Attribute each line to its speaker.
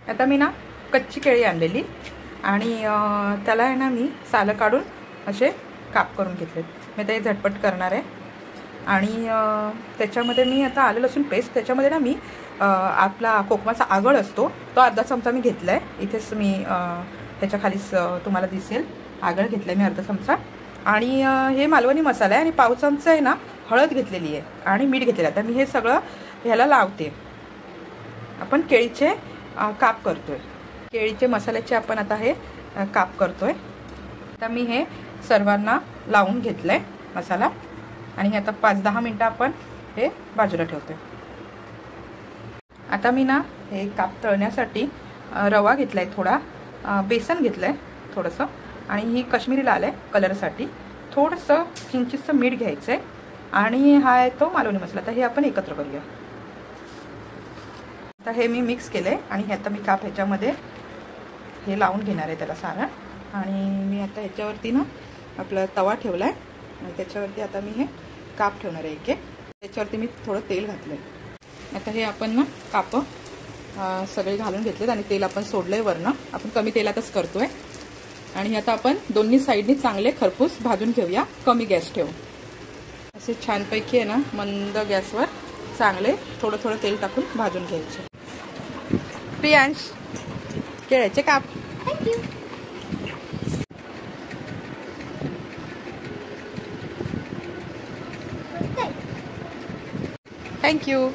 Speaker 1: आता मी ना कच्ची केळी आणलेली आणि त्याला आहे ना मी सालं काढून असे काप करून घेतलेत. मी ते झटपट करणार आहे. आणि त्याच्यामध्ये मी आता आलं लसूण पेस्ट, त्याच्यामध्ये ना मी आपला कोकमाचा आगळ असतो तो अर्धा चमचा मी घेतला आहे. इथेच मी त्याच्या खालीच तुम्हाला दिसेल आगळ घेतला आहे मी अर्धा चमचा. आणि हे मालवणी मसाला आहे आणि पाव चमचा आहे ना हळद घेतलेली आहे आणि मीठ घेतलेलं आहे. तर मी हे सगळं ह्याला लावते. आपण केळीचे काप करतोय. केळीचे मसाल्याचे आपण आता हे काप करतोय. आता मी हे सर्वांना लावून घेतलं आहे मसाला आणि हे आता 5-10 मिनटं आपण हे बाजूला ठेवतोय. आता मी ना हे काप तळण्यासाठी रवा घेतला आहे, थोडा बेसन घेतलं आहे थोडंसं, आणि ही कश्मीरी लाल आहे कलरसाठी. थोडंसं किंचितचं मीठ घ्यायचं आहे आणि हा आहे तो मालवणी मसाला. तर हे आपण एकत्र करूया. आता हे मी मिक्स केलं आहे आणि हे आता मी काप ह्याच्यामध्ये हे लावून घेणार आहे त्याला सारण. आणि मी आता ह्याच्यावरती ना आपला तवा ठेवला आहे आणि त्याच्यावरती आता मी हे काप ठेवणार आहे एक. त्याच्यावरती मी थोडं तेल घातलं आहे. आता हे आपण ना कापं सगळे घालून घेतलेत आणि तेल आपण सोडलं आहे वरनं. आपण कमी तेलातच करतो आहे. आणि आता आपण दोन्ही साईडनी चांगले खरपूस भाजून घेऊया. कमी गॅस ठेवू. असे छानपैकी आहे ना मंद गॅसवर चांगले थोडं थोडं तेल टाकून भाजून घ्यायचे. प्रियांश, केळ्याचे काप.
Speaker 2: थँक्यू.
Speaker 1: थँक्यू.